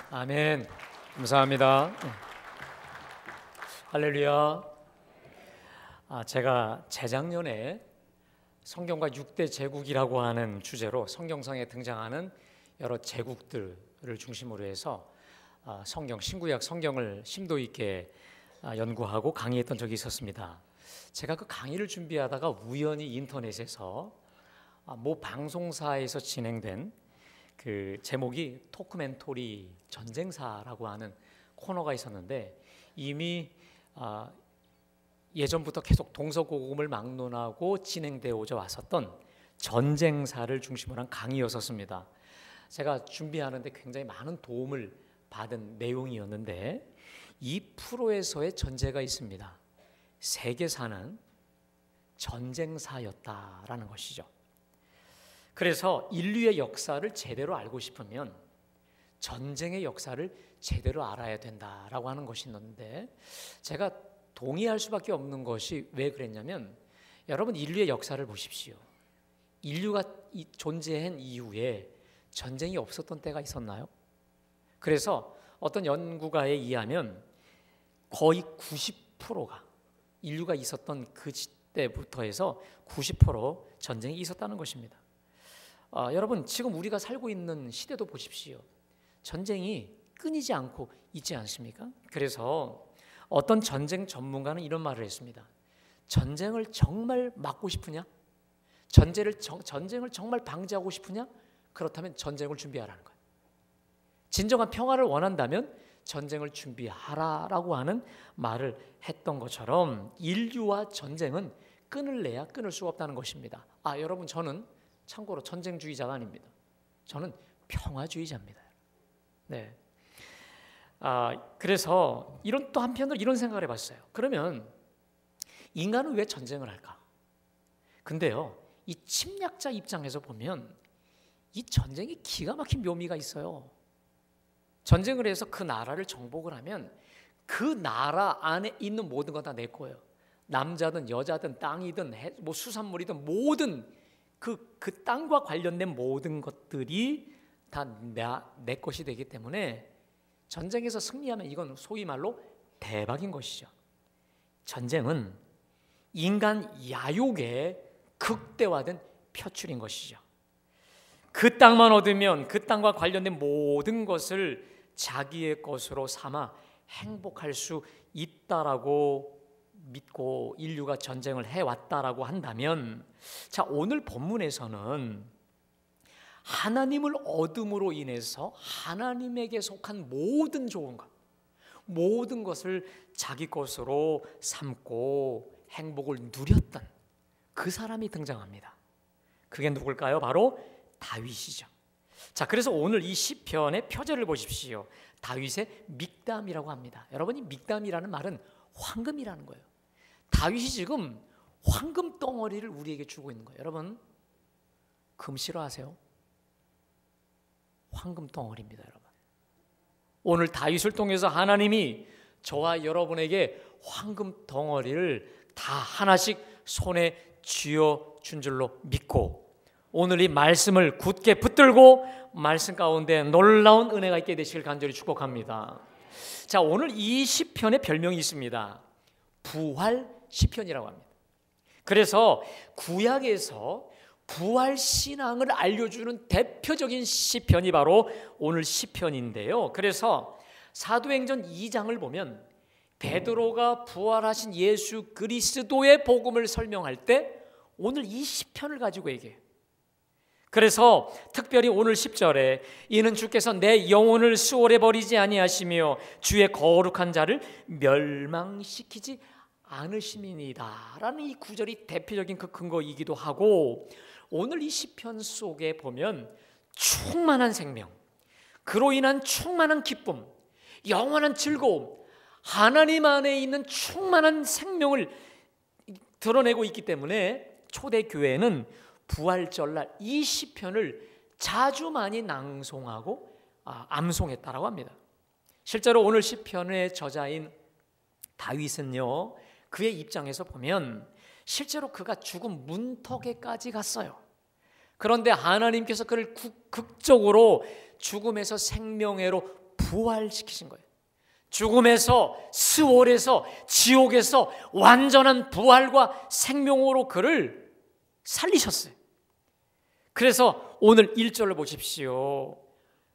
아멘. 감사합니다. 할렐루야. 제가 재작년에 성경과 6대 제국이라고 하는 주제로 성경상에 등장하는 여러 제국들을 중심으로 해서 성경, 신구약 성경을 심도 있게 연구하고 강의했던 적이 있었습니다. 제가 그 강의를 준비하다가 우연히 인터넷에서 모 방송사에서 진행된 그 제목이 토크멘토리 전쟁사라고 하는 코너가 있었는데, 이미 예전부터 계속 동서고금을 막론하고 진행되어 오져 왔었던 전쟁사를 중심으로 한 강의였었습니다. 제가 준비하는데 굉장히 많은 도움을 받은 내용이었는데, 이 프로에서의 전제가 있습니다. 세계사는 전쟁사였다라는 것이죠. 그래서 인류의 역사를 제대로 알고 싶으면 전쟁의 역사를 제대로 알아야 된다라고 하는 것이 있는데, 제가 동의할 수밖에 없는 것이 왜 그랬냐면, 여러분 인류의 역사를 보십시오. 인류가 존재한 이후에 전쟁이 없었던 때가 있었나요? 그래서 어떤 연구가에 의하면 거의 90%가 인류가 있었던 그 시대부터 해서 90% 전쟁이 있었다는 것입니다. 여러분 지금 우리가 살고 있는 시대도 보십시오. 전쟁이 끊이지 않고 있지 않습니까? 그래서 어떤 전쟁 전문가는 이런 말을 했습니다. 전쟁을 정말 막고 싶으냐? 전쟁을 정말 방지하고 싶으냐? 그렇다면 전쟁을 준비하라는 거예요. 진정한 평화를 원한다면 전쟁을 준비하라라고 하는 말을 했던 것처럼, 인류와 전쟁은 끊을래야 끊을 수가 없다는 것입니다. 여러분 저는 참고로 전쟁주의자가 아닙니다. 저는 평화주의자입니다. 네. 그래서 또 한편으로 이런 생각을 해봤어요. 그러면 인간은 왜 전쟁을 할까? 근데요, 이 침략자 입장에서 보면 이 전쟁이 기가 막힌 묘미가 있어요. 전쟁을 해서 그 나라를 정복을 하면 그 나라 안에 있는 모든 건 다 내 거예요. 남자든 여자든 땅이든 뭐 수산물이든 모든 그 땅과 관련된 모든 것들이 다 내 것이 되기 때문에 전쟁에서 승리하면 이건 소위 말로 대박인 것이죠. 전쟁은 인간 야욕의 극대화된 표출인 것이죠. 그 땅만 얻으면 그 땅과 관련된 모든 것을 자기의 것으로 삼아 행복할 수 있다라고 믿고 인류가 전쟁을 해왔다라고 한다면, 자, 오늘 본문에서는 하나님을 얻음으로 인해서 하나님에게 속한 모든 좋은 것, 모든 것을 자기 것으로 삼고 행복을 누렸던 그 사람이 등장합니다. 그게 누굴까요? 바로 다윗이죠. 자, 그래서 오늘 이 시편의 표제를 보십시오. 다윗의 믹담이라고 합니다. 여러분이 믹담이라는 말은 황금이라는 거예요. 다윗이 지금 황금 덩어리를 우리에게 주고 있는 거예요. 여러분 금 싫어하세요? 황금 덩어리입니다, 여러분. 오늘 다윗을 통해서 하나님이 저와 여러분에게 황금 덩어리를 다 하나씩 손에 쥐어 준 줄로 믿고, 오늘 이 말씀을 굳게 붙들고 말씀 가운데 놀라운 은혜가 있게 되시길 간절히 축복합니다. 자, 오늘 이 시편의 별명이 있습니다. 부활 시편이라고 합니다. 그래서 구약에서 부활 신앙을 알려주는 대표적인 시편이 바로 오늘 시편인데요. 그래서 사도행전 2장을 보면 베드로가 부활하신 예수 그리스도의 복음을 설명할 때 오늘 이 시편을 가지고 얘기해요. 그래서 특별히 오늘 10절에 이는 주께서 내 영혼을 수월해 버리지 아니하시며 주의 거룩한 자를 멸망시키지 않으심이니이다 라는 이 구절이 대표적인 그 근거이기도 하고, 오늘 이 시편 속에 보면 충만한 생명, 그로 인한 충만한 기쁨, 영원한 즐거움, 하나님 안에 있는 충만한 생명을 드러내고 있기 때문에 초대교회는 부활절날 이 시편을 자주 많이 낭송하고 암송했다라고 합니다. 실제로 오늘 시편의 저자인 다윗은요, 그의 입장에서 보면 실제로 그가 죽음 문턱에까지 갔어요. 그런데 하나님께서 그를 극적으로 죽음에서 생명회로 부활시키신 거예요. 죽음에서, 스올에서, 지옥에서 완전한 부활과 생명으로 그를 살리셨어요. 그래서 오늘 1절을 보십시오.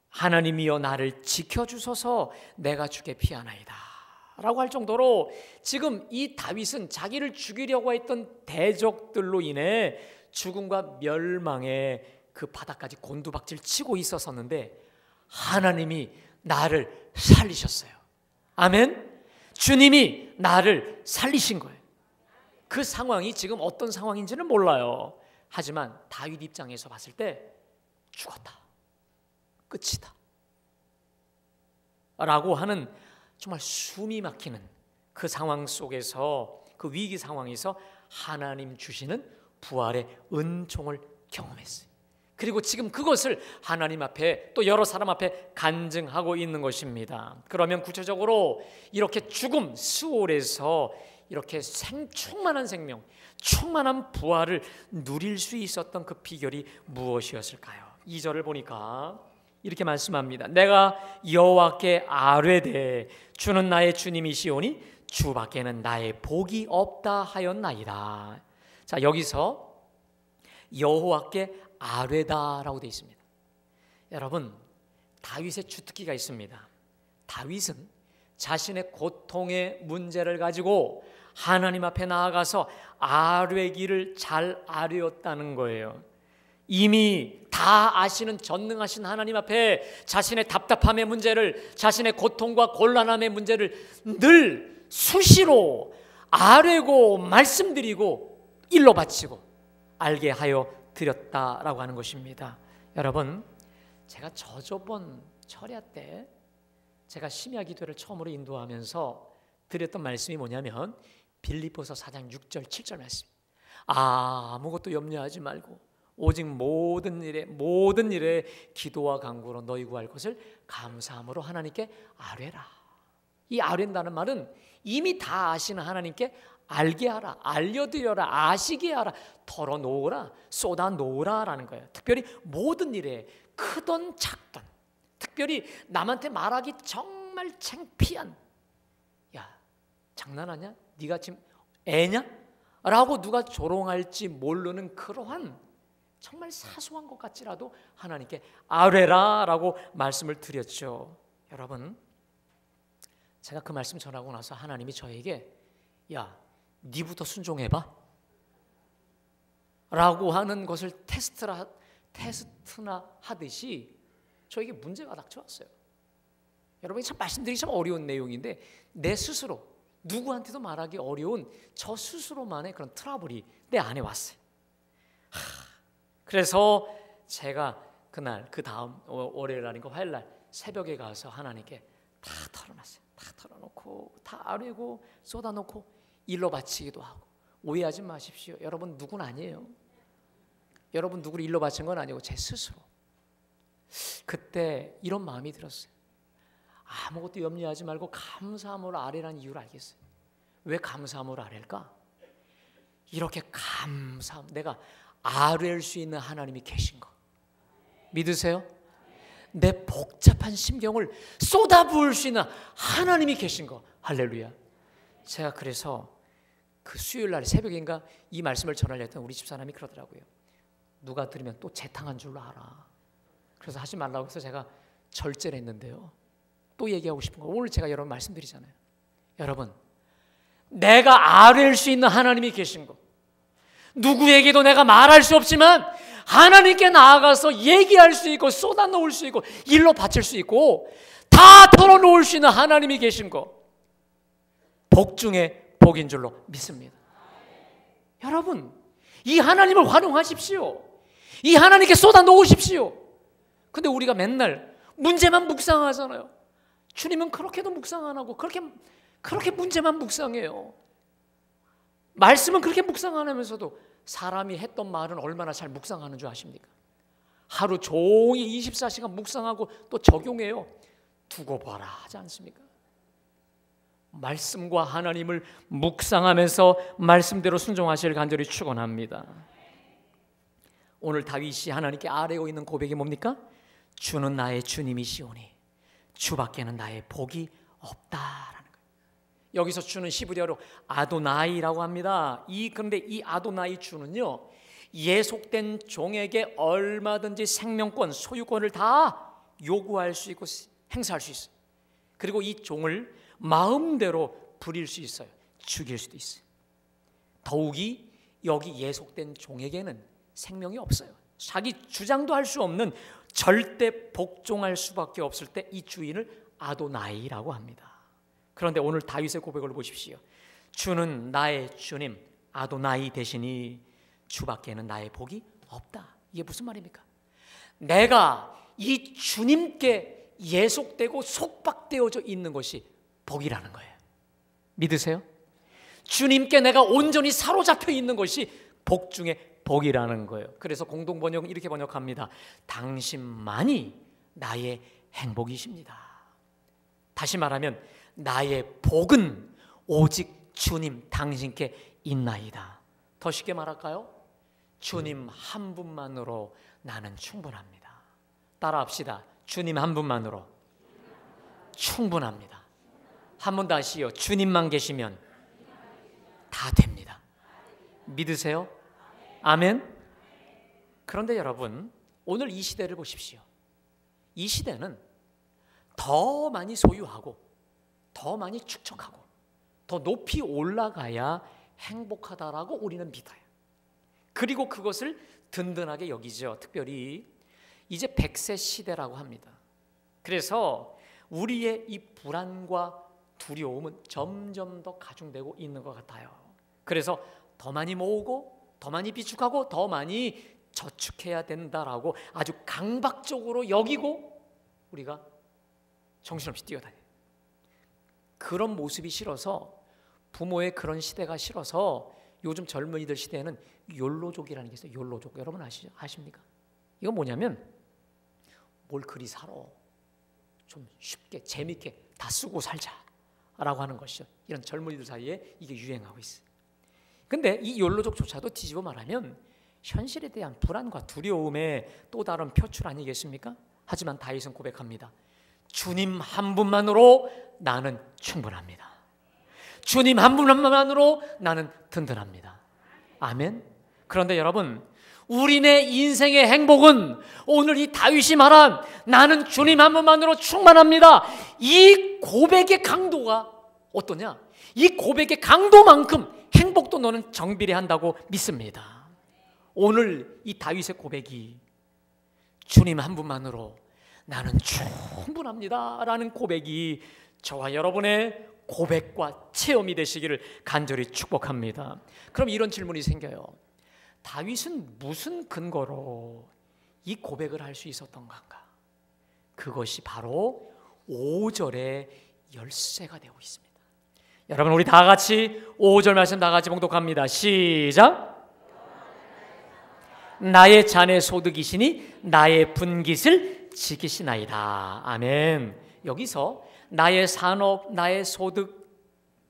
하나님이여 나를 지켜주소서 내가 주께 피하나이다 라고 할 정도로 지금 이 다윗은 자기를 죽이려고 했던 대적들로 인해 죽음과 멸망의 그 바닥까지 곤두박질 치고 있었었는데 하나님이 나를 살리셨어요. 아멘. 주님이 나를 살리신 거예요. 그 상황이 지금 어떤 상황인지는 몰라요. 하지만 다윗 입장에서 봤을 때 죽었다, 끝이다 라고 하는 정말 숨이 막히는 그 상황 속에서, 그 위기 상황에서 하나님 주시는 부활의 은총을 경험했어요. 그리고 지금 그것을 하나님 앞에 또 여러 사람 앞에 간증하고 있는 것입니다. 그러면 구체적으로 이렇게 죽음, 스올에서 이렇게 충만한 생명, 충만한 부활을 누릴 수 있었던 그 비결이 무엇이었을까요? 2절을 보니까 이렇게 말씀합니다. 내가 여호와께 아뢰되 주는 나의 주님이시오니 주밖에는 나의 복이 없다 하였나이다. 자, 여기서 여호와께 아뢰다라고 되어 있습니다. 여러분, 다윗의 주특기가 있습니다. 다윗은 자신의 고통의 문제를 가지고 하나님 앞에 나아가서 아뢰기를 잘 아뢰었다는 거예요. 이미 다 아시는 전능하신 하나님 앞에 자신의 답답함의 문제를, 자신의 고통과 곤란함의 문제를 늘 수시로 아뢰고 말씀드리고 일러 바치고 알게 하여 드렸다라고 하는 것입니다. 여러분, 제가 저번 철야 때 제가 심야 기도를 처음으로 인도하면서 드렸던 말씀이 뭐냐면 빌립보서 4장 6절 7절 말씀. 아무것도 염려하지 말고 오직 모든 일에 기도와 간구로 너희 구할 것을 감사함으로 하나님께 아뢰라. 이 아뢰다는 말은 이미 다 아시는 하나님께 알게 하라, 알려드려라, 아시게 하라, 털어놓으라, 쏟아놓으라 라는 거예요. 특별히 모든 일에 크던 작던, 특별히 남한테 말하기 정말 창피한, 야 장난하냐? 네가 지금 애냐? 라고 누가 조롱할지 모르는 그러한 정말 사소한 것 같지라도 하나님께 아뢰라 라고 말씀을 드렸죠. 여러분, 제가 그 말씀 전하고 나서 하나님이 저에게 야 니부터 순종해봐 라고 하는 것을 테스트나 하듯이 저에게 문제가 닥쳐왔어요. 여러분이 참 말씀드리기 참 어려운 내용인데 내 스스로 누구한테도 말하기 어려운 저 스스로만의 그런 트러블이 내 안에 왔어요. 그래서 제가 그날 그 다음 월요일 날인가 화요일 날 새벽에 가서 하나님께 다 털어놨어요. 다 털어놓고 다 아뢰고 쏟아놓고 일러 바치기도 하고. 오해하지 마십시오. 여러분 누구는 아니에요. 여러분 누구를 일러 바친 건 아니고 제 스스로. 그때 이런 마음이 들었어요. 아무것도 염려하지 말고 감사함으로 아뢰라는 이유를 알겠어요. 왜 감사함으로 아뢰일까? 이렇게 감사함, 내가 아뢰일 수 있는 하나님이 계신 거 믿으세요? 내 복잡한 심경을 쏟아부을 수 있는 하나님이 계신 거, 할렐루야. 제가 그래서 그 수요일 날 새벽인가 이 말씀을 전하려 했던 우리 집사람이 그러더라고요. 누가 들으면 또 재탕한 줄로 알아. 그래서 하지 말라고 해서 제가 절제를 했는데요. 또 얘기하고 싶은 거 오늘 제가 여러분 말씀드리잖아요. 여러분, 내가 아뢰일 수 있는 하나님이 계신 거, 누구에게도 내가 말할 수 없지만 하나님께 나아가서 얘기할 수 있고 쏟아놓을 수 있고 일로 바칠 수 있고 다 털어놓을 수 있는 하나님이 계신 거, 복 중에 복인 줄로 믿습니다. 여러분, 이 하나님을 활용하십시오. 이 하나님께 쏟아놓으십시오. 근데 우리가 맨날 문제만 묵상하잖아요. 주님은 그렇게도 묵상 안 하고 그렇게 문제만 묵상해요. 말씀은 그렇게 묵상 안 하면서도 사람이 했던 말은 얼마나 잘 묵상하는 줄 아십니까? 하루 종일 24시간 묵상하고 또 적용해요. 두고 봐라 하지 않습니까? 말씀과 하나님을 묵상하면서 말씀대로 순종하시길 간절히 축원합니다. 오늘 다윗이 하나님께 아뢰고 있는 고백이 뭡니까? 주는 나의 주님이시오니 주밖에는 나의 복이 없다라는 거예요. 여기서 주는 히브리어로 아도나이라고 합니다. 그런데 이 아도나이 주는요, 예속된 종에게 얼마든지 생명권, 소유권을 다 요구할 수 있고 행사할 수 있어요. 그리고 이 종을 마음대로 부릴 수 있어요. 죽일 수도 있어요. 더욱이 여기 예속된 종에게는 생명이 없어요. 자기 주장도 할 수 없는, 절대 복종할 수밖에 없을 때 이 주인을 아도나이라고 합니다. 그런데 오늘 다윗의 고백을 보십시오. 주는 나의 주님 아도나이 되시니 주밖에는 나의 복이 없다. 이게 무슨 말입니까? 내가 이 주님께 예속되고 속박되어져 있는 것이 복이라는 거예요. 믿으세요? 주님께 내가 온전히 사로잡혀 있는 것이 복 중에 복이라는 거예요. 그래서 공동번역은 이렇게 번역합니다. 당신만이 나의 행복이십니다. 다시 말하면 나의 복은 오직 주님 당신께 있나이다. 더 쉽게 말할까요? 주님 한 분만으로 나는 충분합니다. 따라합시다. 주님 한 분만으로 충분합니다. 한 번 다시요. 주님만 계시면 다 됩니다. 믿으세요? 아멘. 그런데 여러분, 오늘 이 시대를 보십시오. 이 시대는 더 많이 소유하고 더 많이 축적하고 더 높이 올라가야 행복하다라고 우리는 믿어요. 그리고 그것을 든든하게 여기죠. 특별히 이제 100세 시대라고 합니다. 그래서 우리의 이 불안과 두려움은 점점 더 가중되고 있는 것 같아요. 그래서 더 많이 모으고 더 많이 비축하고 더 많이 저축해야 된다라고 아주 강박적으로 여기고 우리가 정신없이 뛰어다녀요. 그런 모습이 싫어서, 부모의 그런 시대가 싫어서 요즘 젊은이들 시대에는 욜로족이라는 게 있어요. 욜로족. 여러분 아십니까? 이건 뭐냐면 뭘 그리 살아, 좀 쉽게 재밌게 다 쓰고 살자라고 하는 것이죠. 이런 젊은이들 사이에 이게 유행하고 있어요. 근데 이 욜로족조차도 뒤집어 말하면 현실에 대한 불안과 두려움의 또 다른 표출 아니겠습니까? 하지만 다윗은 고백합니다. 주님 한 분만으로 나는 충분합니다. 주님 한 분만으로 나는 든든합니다. 아멘. 그런데 여러분, 우리네 인생의 행복은 오늘 이 다윗이 말한 나는 주님 한 분만으로 충만합니다, 이 고백의 강도가 어떠냐? 이 고백의 강도만큼 행복도 너는 정비례한다고 믿습니다. 오늘 이 다윗의 고백이 주님 한 분만으로 나는 충분합니다 라는 고백이 저와 여러분의 고백과 체험이 되시기를 간절히 축복합니다. 그럼 이런 질문이 생겨요. 다윗은 무슨 근거로 이 고백을 할 수 있었던 건가? 그것이 바로 5절의 열쇠가 되고 있습니다. 여러분, 우리 다 같이 5절 말씀 다 같이 봉독합니다. 시작. 나의 자네 소득이시니 나의 분깃을 지키시나이다. 아멘. 여기서 나의 산업, 나의 소득,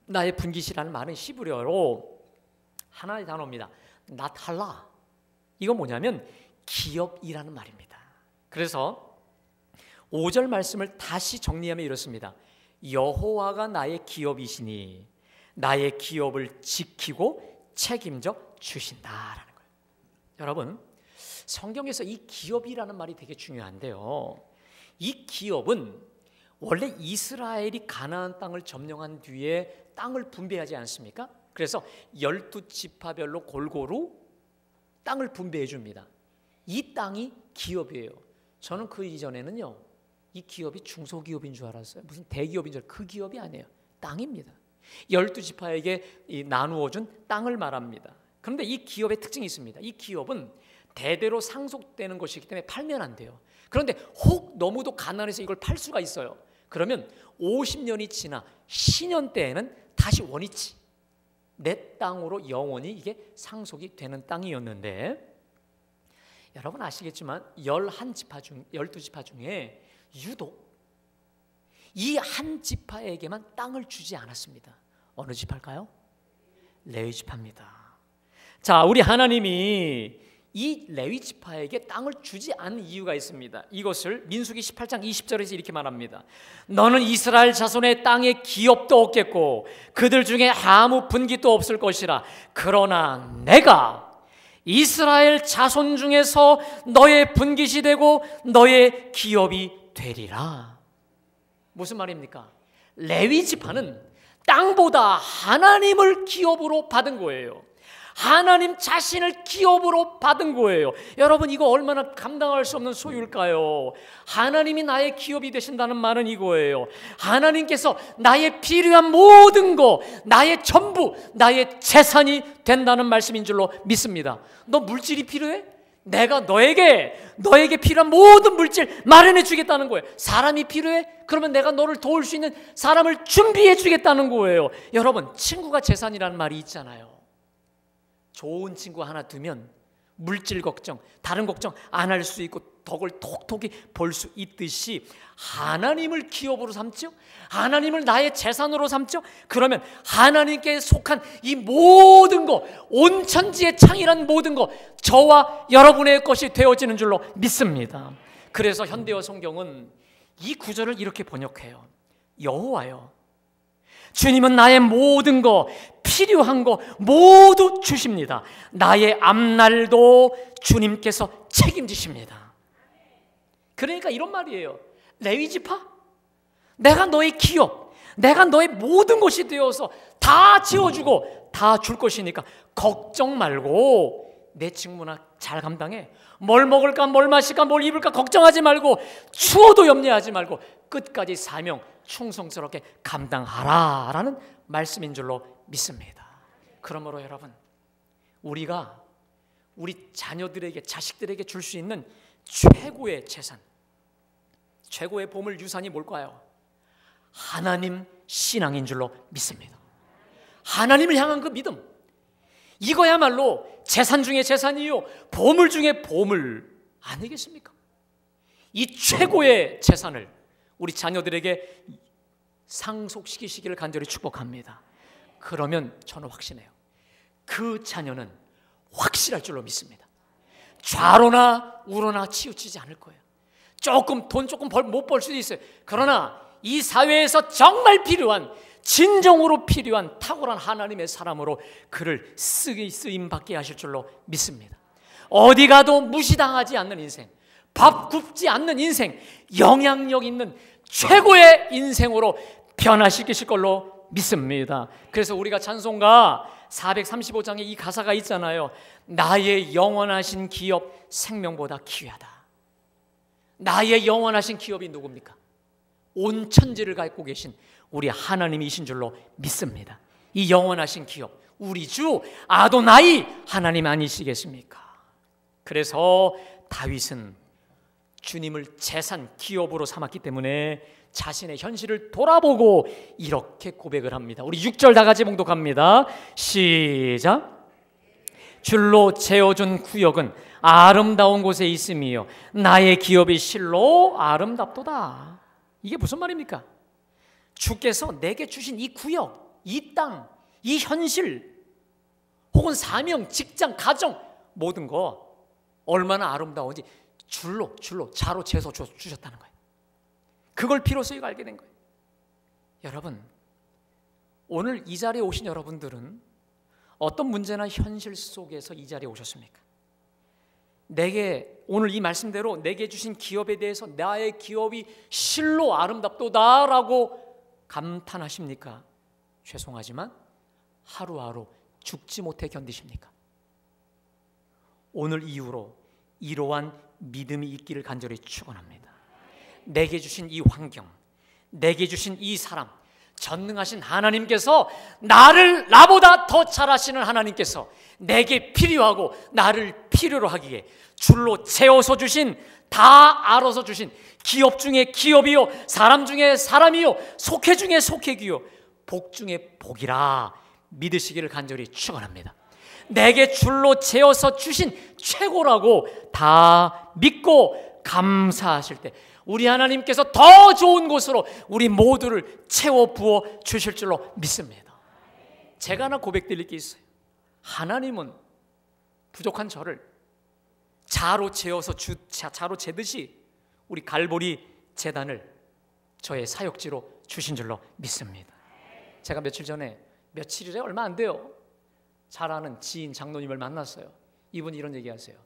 나의 분깃이라는 말은 히브리어로 하나의 단어입니다. 나탈라. 이건 뭐냐면 기업이라는 말입니다. 그래서 5절 말씀을 다시 정리하면 이렇습니다. 여호와가 나의 기업이시니 나의 기업을 지키고 책임져 주신다라는 거예요. 여러분, 성경에서 이 기업이라는 말이 되게 중요한데요. 이 기업은 원래 이스라엘이 가나안 땅을 점령한 뒤에 땅을 분배하지 않습니까? 그래서 12지파별로 골고루 땅을 분배해 줍니다. 이 땅이 기업이에요. 저는 그 이전에는요, 이 기업이 중소기업인 줄 알았어요. 무슨 대기업인 줄 알았어요. 그 기업이 아니에요. 땅입니다. 12지파에게 나누어 준 땅을 말합니다. 그런데 이 기업의 특징이 있습니다. 이 기업은 대대로 상속되는 것이기 때문에 팔면 안 돼요. 그런데 혹 너무도 가난해서 이걸 팔 수가 있어요. 그러면 50년이 지나 신년 때에는 다시 원위치, 내 땅으로 영원히 이게 상속이 되는 땅이었는데, 여러분 아시겠지만 12지파 중에 유독 이 한 지파에게만 땅을 주지 않았습니다. 어느 지파일까요? 레위 지파입니다. 자, 우리 하나님이 이 레위 지파에게 땅을 주지 않은 이유가 있습니다. 이것을 민수기 18장 20절에서 이렇게 말합니다. 너는 이스라엘 자손의 땅에 기업도 없겠고 그들 중에 아무 분깃도 없을 것이라. 그러나 내가 이스라엘 자손 중에서 너의 분깃이 되고 너의 기업이 되리라. 무슨 말입니까? 레위 지파는 땅보다 하나님을 기업으로 받은 거예요. 하나님 자신을 기업으로 받은 거예요. 여러분, 이거 얼마나 감당할 수 없는 소유일까요? 하나님이 나의 기업이 되신다는 말은 이거예요. 하나님께서 나의 필요한 모든 거, 나의 전부, 나의 재산이 된다는 말씀인 줄로 믿습니다. 너 물질이 필요해? 내가 너에게 필요한 모든 물질 마련해 주겠다는 거예요. 사람이 필요해? 그러면 내가 너를 도울 수 있는 사람을 준비해 주겠다는 거예요. 여러분, 친구가 재산이라는 말이 있잖아요. 좋은 친구 하나 두면 물질 걱정, 다른 걱정 안 할 수 있고 덕을 톡톡히 벌 수 있듯이 하나님을 기업으로 삼죠. 하나님을 나의 재산으로 삼죠. 그러면 하나님께 속한 이 모든 거, 온 천지의 창이란 모든 거 저와 여러분의 것이 되어지는 줄로 믿습니다. 그래서 현대어 성경은 이 구절을 이렇게 번역해요. 여호와여, 주님은 나의 모든 거, 필요한 거 모두 주십니다. 나의 앞날도 주님께서 책임지십니다. 그러니까 이런 말이에요. 레위 지파, 내가 너의 기업, 내가 너의 모든 것이 되어서 다 지어주고 다 줄 것이니까 걱정 말고 내 직무나 잘 감당해. 뭘 먹을까, 뭘 마실까, 뭘 입을까 걱정하지 말고, 추워도 염려하지 말고 끝까지 사명 충성스럽게 감당하라 라는 말씀인 줄로 믿습니다. 그러므로 여러분, 우리가 우리 자녀들에게, 자식들에게 줄 수 있는 최고의 재산, 최고의 보물 유산이 뭘까요? 하나님 신앙인 줄로 믿습니다. 하나님을 향한 그 믿음, 이거야말로 재산 중에 재산이요, 보물 중에 보물 아니겠습니까? 이 최고의 재산을 우리 자녀들에게 상속시키시기를 간절히 축복합니다. 그러면 저는 확신해요. 그 자녀는 확실할 줄로 믿습니다. 좌로나 우로나 치우치지 않을 거예요. 돈 조금 못 벌 수도 있어요. 그러나 이 사회에서 정말 필요한, 진정으로 필요한 탁월한 하나님의 사람으로 그를 쓰임받게 하실 줄로 믿습니다. 어디 가도 무시당하지 않는 인생, 밥 굽지 않는 인생, 영향력 있는 최고의 인생으로 변화시키실 걸로 믿습니다. 그래서 우리가 찬송가 435장에 이 가사가 있잖아요. 나의 영원하신 기업 생명보다 귀하다. 나의 영원하신 기업이 누굽니까? 온 천지를 갖고 계신 우리 하나님이신 줄로 믿습니다. 이 영원하신 기업, 우리 주 아도나이 하나님 아니시겠습니까? 그래서 다윗은 주님을 재산, 기업으로 삼았기 때문에 자신의 현실을 돌아보고 이렇게 고백을 합니다. 우리 6절 다 같이 봉독합니다. 시작. 줄로 재어준 구역은 아름다운 곳에 있음이요 나의 기업이 실로 아름답도다. 이게 무슨 말입니까? 주께서 내게 주신 이 구역, 이 땅, 이 현실, 혹은 사명, 직장, 가정, 모든 거 얼마나 아름다운지 줄로 자로 재서 주셨다는 거예요. 그걸 비로소 알게 된 거예요. 여러분, 오늘 이 자리에 오신 여러분들은 어떤 문제나 현실 속에서 이 자리에 오셨습니까? 내게 오늘 이 말씀대로 내게 주신 기업에 대해서 나의 기업이 실로 아름답도다라고 감탄하십니까? 죄송하지만 하루하루 죽지 못해 견디십니까? 오늘 이후로 이러한 믿음이 있기를 간절히 축원합니다. 내게 주신 이 환경, 내게 주신 이 사람, 전능하신 하나님께서 나보다 더 잘하시는 하나님께서 내게 필요하고 나를 필요로 하기에 줄로 채워서 주신, 다 알아서 주신 기업 중에 기업이요, 사람 중에 사람이요, 속회 중에 속회기요, 복 중에 복이라 믿으시기를 간절히 축원합니다. 내게 줄로 채워서 주신 최고라고 다 믿고 감사하실 때 우리 하나님께서 더 좋은 곳으로 우리 모두를 채워 부어 주실 줄로 믿습니다. 제가 하나 고백드릴 게 있어요. 하나님은 부족한 저를 자로 재어서 자로 재듯이 우리 갈보리 제단을 저의 사역지로 주신 줄로 믿습니다. 제가 며칠이래 얼마 안 돼요. 잘 아는 지인 장로님을 만났어요. 이분이 이런 얘기하세요.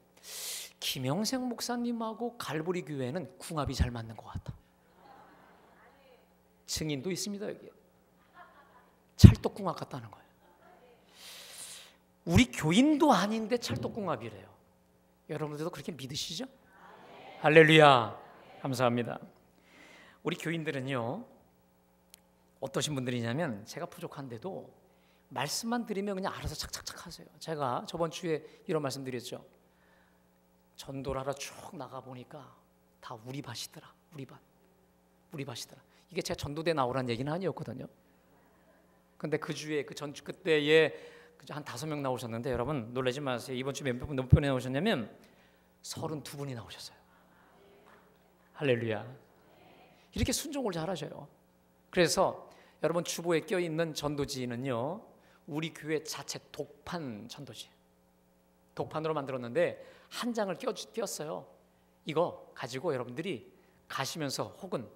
김영생 목사님하고 갈보리 교회는 궁합이 잘 맞는 것 같다. 증인도 있습니다. 여기 찰떡궁합 같다는 거예요. 우리 교인도 아닌데 찰떡궁합이래요. 여러분들도 그렇게 믿으시죠? 할렐루야. 감사합니다. 우리 교인들은요, 어떠신 분들이냐면 제가 부족한데도 말씀만 드리면 그냥 알아서 착착착 하세요. 제가 저번 주에 이런 말씀 드렸죠. 전도를 하러 쭉 나가보니까 다 우리 밭이더라. 우리 밭이더라. 이게 제가 전도대 나오라는 얘기는 아니었거든요. 근데 그 주에 그때에 한 5명 나오셨는데, 여러분 놀라지 마세요. 이번 주에 몇 분이 나오셨냐면 32분이 나오셨어요. 할렐루야. 이렇게 순종을 잘하셔요. 그래서 여러분 주보에 껴있는 전도지는요, 우리 교회 자체 독판 전도지, 독판으로 만들었는데 한 장을 띄었어요. 이거 가지고 여러분들이 가시면서 혹은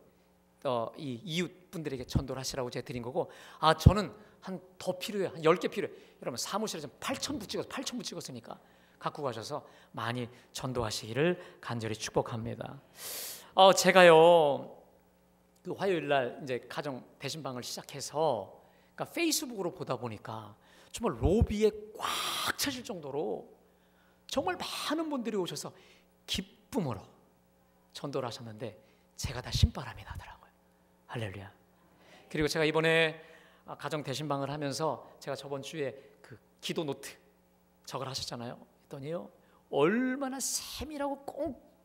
이 이웃 분들에게 전도를 하시라고 제가 드린 거고, 저는 더 필요해요. 한 10개 필요해요. 여러분 사무실에 좀 8,000부 찍었으니까 갖고 가셔서 많이 전도하시기를 간절히 축복합니다. 제가요, 그 화요일 날 이제 가정 대신방을 시작해서, 그러니까 페이스북으로 보다 보니까 정말 로비에 꽉 차실 정도로 정말 많은 분들이 오셔서 기쁨으로 전도를 하셨는데 제가 다 신바람이 나더라고요. 할렐루야. 그리고 제가 이번에 가정 대신방을 하면서 제가 저번 주에 그 기도 노트 저걸 하셨잖아요. 했더니요, 얼마나 세밀하고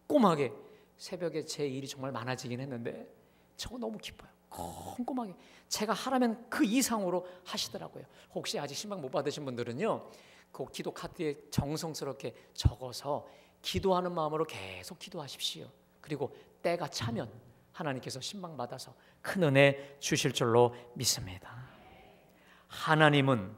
꼼꼼하게 새벽에 제 일이 정말 많아지긴 했는데 저거 너무 기뻐요. 꼼꼼하게 제가 하라면 그 이상으로 하시더라고요. 혹시 아직 신방 못 받으신 분들은요, 그 기도 카드에 정성스럽게 적어서 기도하는 마음으로 계속 기도하십시오. 그리고 때가 차면 하나님께서 신방 받아서 큰 은혜 주실 줄로 믿습니다. 하나님은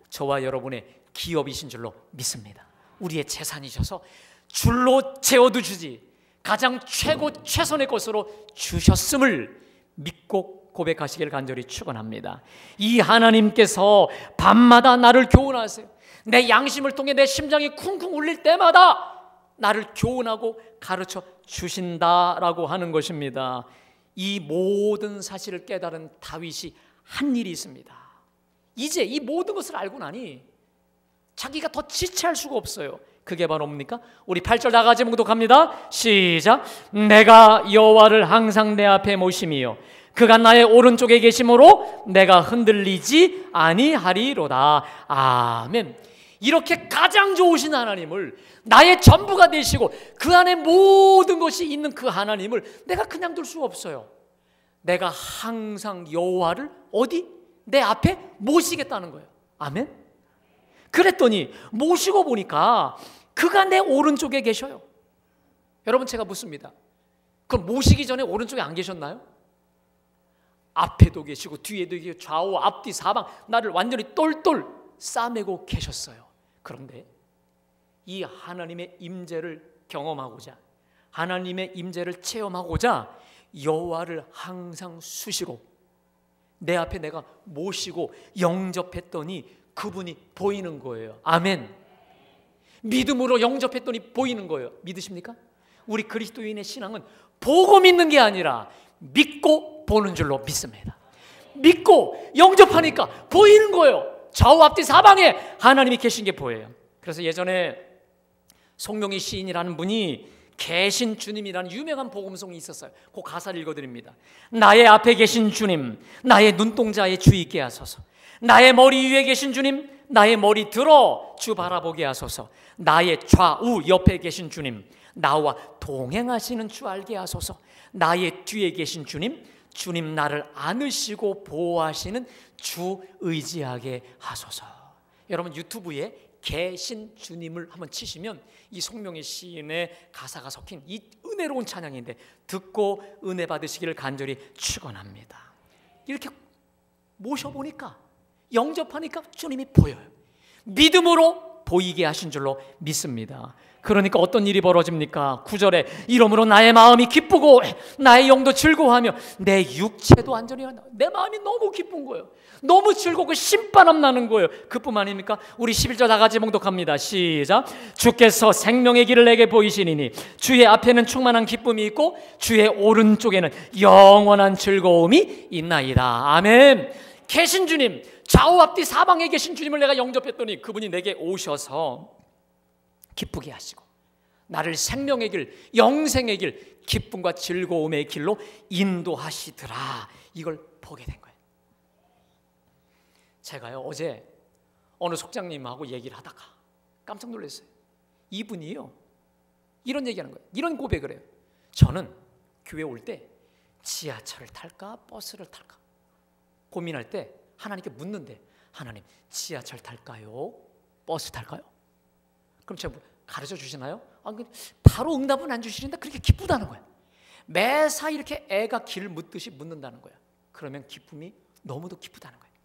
저와 여러분의 기업이신 줄로 믿습니다. 우리의 재산이셔서 줄로 재어도 주지 가장 최선의 것으로 주셨음을 믿고 고백하시길 간절히 축원합니다. 이 하나님께서 밤마다 나를 교훈하세요. 내 양심을 통해 내 심장이 쿵쿵 울릴 때마다 나를 교훈하고 가르쳐 주신다라고 하는 것입니다. 이 모든 사실을 깨달은 다윗이 한 일이 있습니다. 이제 이 모든 것을 알고 나니 자기가 더 지체할 수가 없어요. 그게 바로 뭡니까? 우리 8절 다 같이 봉독합니다. 시작. 내가 여호와를 항상 내 앞에 모심이요 그가 나의 오른쪽에 계심으로 내가 흔들리지 아니하리로다. 아멘. 이렇게 가장 좋으신 하나님을, 나의 전부가 되시고 그 안에 모든 것이 있는 그 하나님을 내가 그냥 둘 수가 없어요. 내가 항상 여호와를 어디? 내 앞에 모시겠다는 거예요. 아멘. 그랬더니 모시고 보니까 그가 내 오른쪽에 계셔요. 여러분 제가 묻습니다. 그럼 모시기 전에 오른쪽에 안 계셨나요? 앞에도 계시고 뒤에도 계시고 좌우 앞뒤 사방 나를 완전히 똘똘 싸매고 계셨어요. 그런데 이 하나님의 임재를 경험하고자, 하나님의 임재를 체험하고자 여호와를 항상 수시로 내 앞에 내가 모시고 영접했더니 그분이 보이는 거예요. 아멘. 믿음으로 영접했더니 보이는 거예요. 믿으십니까? 우리 그리스도인의 신앙은 보고 믿는 게 아니라 믿고 보는 줄로 믿습니다. 믿고 영접하니까 보이는 거예요. 좌우 앞뒤 사방에 하나님이 계신 게 보여요. 그래서 예전에 송명희 시인이라는 분이 계신 주님이라는 유명한 복음송이 있었어요. 그 가사를 읽어드립니다. 나의 앞에 계신 주님, 나의 눈동자에 주의 있게 하소서. 나의 머리 위에 계신 주님, 나의 머리 들어 주 바라보게 하소서. 나의 좌우 옆에 계신 주님, 나와 동행하시는 주 알게 하소서. 나의 뒤에 계신 주님, 주님 나를 안으시고 보호하시는 주 의지하게 하소서. 여러분 유튜브에 계신 주님을 한번 치시면 이 송명희 시인의 가사가 섞인 이 은혜로운 찬양인데 듣고 은혜 받으시기를 간절히 축원합니다. 이렇게 모셔보니까 영접하니까 주님이 보여요. 믿음으로 보이게 하신 줄로 믿습니다. 그러니까 어떤 일이 벌어집니까? 9절에 이러므로 나의 마음이 기쁘고 나의 영도 즐거워하며 내 육체도 안전히 한다. 내 마음이 너무 기쁜 거예요. 너무 즐겁고 신바람 나는 거예요. 그뿐만 아닙니까? 우리 11절 다 같이 봉독합니다. 시작. 주께서 생명의 길을 내게 보이시니니 주의 앞에는 충만한 기쁨이 있고 주의 오른쪽에는 영원한 즐거움이 있나이다. 아멘. 계신 주님, 좌우 앞뒤 사방에 계신 주님을 내가 영접했더니 그분이 내게 오셔서 기쁘게 하시고 나를 생명의 길, 영생의 길, 기쁨과 즐거움의 길로 인도하시더라. 이걸 보게 된 거예요. 제가요 어제 어느 속장님하고 얘기를 하다가 깜짝 놀랐어요. 이분이요 이런 얘기하는 거예요. 이런 고백을 해요. 저는 교회 올 때 지하철을 탈까 버스를 탈까 고민할 때 하나님께 묻는데, 하나님 지하철 탈까요? 버스 탈까요? 그럼 제가 가르쳐 주시나요? 바로 응답은 안 주시는데 그렇게 기쁘다는 거예요. 매사 이렇게 애가 길 묻듯이 묻는다는 거예요. 그러면 기쁨이 너무도 기쁘다는 거예요.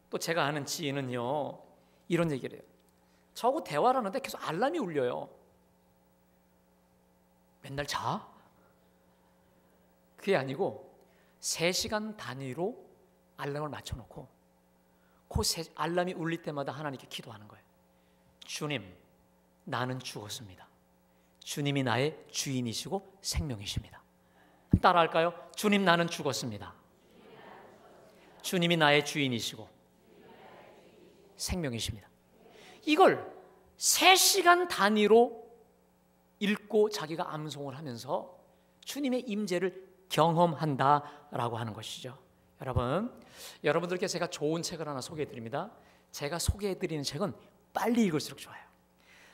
또 제가 아는 지인은요 이런 얘기를 해요. 저하고 대화를 하는데 계속 알람이 울려요. 맨날 자? 그게 아니고 3시간 단위로 알람을 맞춰놓고 그 알람이 울릴 때마다 하나님께 기도하는 거예요. 주님, 나는 죽었습니다. 주님이 나의 주인이시고 생명이십니다. 따라할까요? 주님, 나는 죽었습니다. 주님이 나의 주인이시고 생명이십니다. 이걸 3시간 단위로 읽고 자기가 암송을 하면서 주님의 임재를 경험한다라고 하는 것이죠. 여러분들께 제가 좋은 책을 하나 소개해드립니다. 제가 소개해드리는 책은 빨리 읽을수록 좋아요.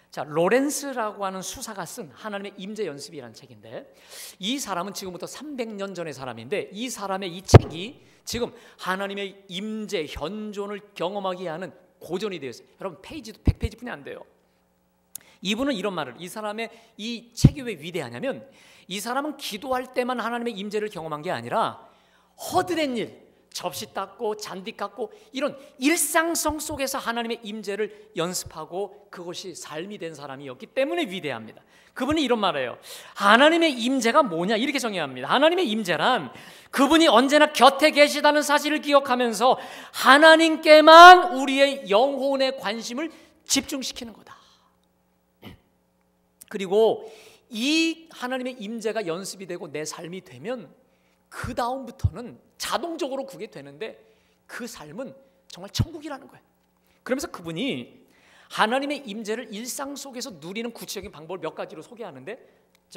자, 로렌스라고 하는 수사가 쓴 하나님의 임재 연습이라는 책인데, 이 사람은 지금부터 300년 전의 사람인데 이 사람의 이 책이 지금 하나님의 임재 현존을 경험하게 하는 고전이 되었어요. 여러분 페이지도 100페이지뿐이 안 돼요. 이분은 이런 말을, 이 사람의 이 책이 왜 위대하냐면 이 사람은 기도할 때만 하나님의 임재를 경험한 게 아니라 허드렛 일, 접시 닦고 잔디 깎고 이런 일상성 속에서 하나님의 임재를 연습하고 그것이 삶이 된 사람이었기 때문에 위대합니다. 그분이 이런 말이에요. 하나님의 임재가 뭐냐 이렇게 정의합니다. 하나님의 임재란 그분이 언제나 곁에 계시다는 사실을 기억하면서 하나님께만 우리의 영혼의 관심을 집중시키는 거다. 그리고 이 하나님의 임재가 연습이 되고 내 삶이 되면 그 다음부터는 자동적으로 그게 되는데 그 삶은 정말 천국이라는 거예요. 그러면서 그분이 하나님의 임재를 일상 속에서 누리는 구체적인 방법을 몇 가지로 소개하는데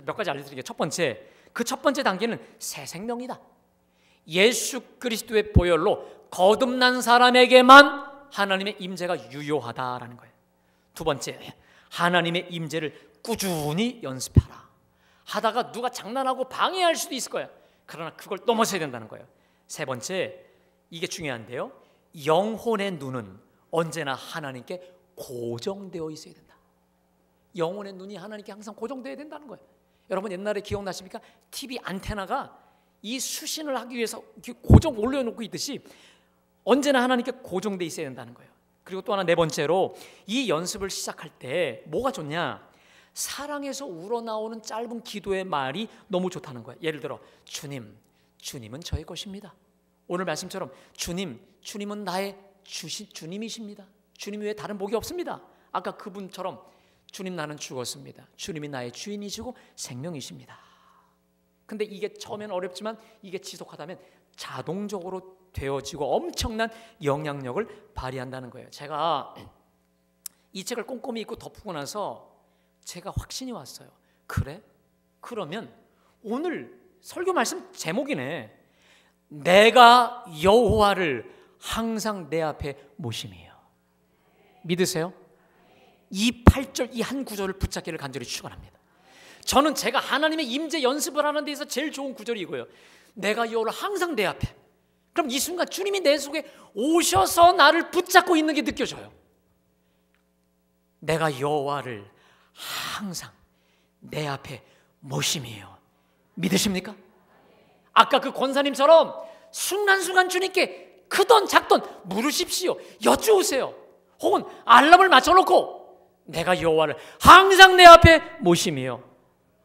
몇 가지 알려드릴게요. 첫 번째, 그 첫 번째 단계는 새 생명이다. 예수 그리스도의 보혈로 거듭난 사람에게만 하나님의 임재가 유효하다라는 거예요. 두 번째, 하나님의 임재를 꾸준히 연습하라. 하다가 누가 장난하고 방해할 수도 있을 거야. 그러나 그걸 넘어서야 된다는 거예요. 세 번째, 이게 중요한데요, 영혼의 눈은 언제나 하나님께 고정되어 있어야 된다. 영혼의 눈이 하나님께 항상 고정되어야 된다는 거예요. 여러분 옛날에 기억나십니까? TV 안테나가 이 수신을 하기 위해서 고정 올려놓고 있듯이 언제나 하나님께 고정되어 있어야 된다는 거예요. 그리고 또 하나, 네 번째로 이 연습을 시작할 때 뭐가 좋냐, 사랑에서 우러나오는 짧은 기도의 말이 너무 좋다는 거예요. 예를 들어 주님은 저의 것입니다. 오늘 말씀처럼 주님은 나의 주님이십니다. 주님 외에 다른 복이 없습니다. 아까 그분처럼 주님, 나는 죽었습니다. 주님이 나의 주인이시고 생명이십니다. 근데 이게 처음엔 어렵지만 이게 지속하다면 자동적으로 되어지고 엄청난 영향력을 발휘한다는 거예요. 제가 이 책을 꼼꼼히 읽고 덮고 나서 제가 확신이 왔어요. 그래? 그러면 오늘 설교 말씀 제목이네. 내가 여호와를 항상 내 앞에 모심이에요. 믿으세요? 이 8절 이 한 구절을 붙잡기를 간절히 축원합니다. 저는 제가 하나님의 임재 연습을 하는 데서 제일 좋은 구절이 이거예요. 내가 여호와를 항상 내 앞에. 그럼 이 순간 주님이 내 속에 오셔서 나를 붙잡고 있는 게 느껴져요. 내가 여호와를 항상 내 앞에 모심이에요. 믿으십니까? 아까 그 권사님처럼 순간순간 주님께 크던 작던 물으십시오. 여쭈으세요. 혹은 알람을 맞춰놓고 내가 여호와를 항상 내 앞에 모심이요.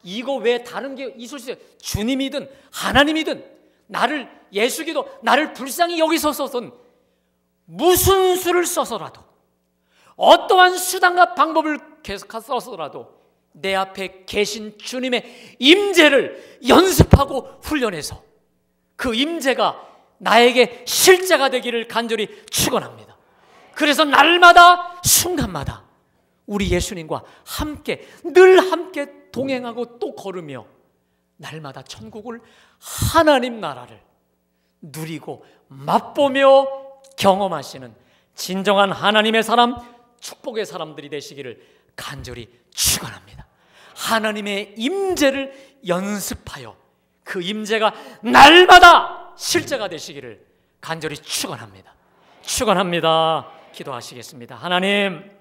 이거 외에 다른 게 있을 수 있어요. 주님이든 하나님이든 나를 예수기도 나를 불쌍히 여기소서든 무슨 수를 써서라도 어떠한 수단과 방법을 계속 써서라도 내 앞에 계신 주님의 임재를 연습하고 훈련해서 그 임재가 나에게 실제가 되기를 간절히 축원합니다. 그래서 날마다 순간마다 우리 예수님과 함께 늘 함께 동행하고 또 걸으며 날마다 천국을 하나님 나라를 누리고 맛보며 경험하시는 진정한 하나님의 사람, 축복의 사람들이 되시기를 간절히 축원합니다. 하나님의 임재를 연습하여 그 임재가 날마다 실제가 되시기를 간절히 축원합니다. 축원합니다. 기도하시겠습니다. 하나님,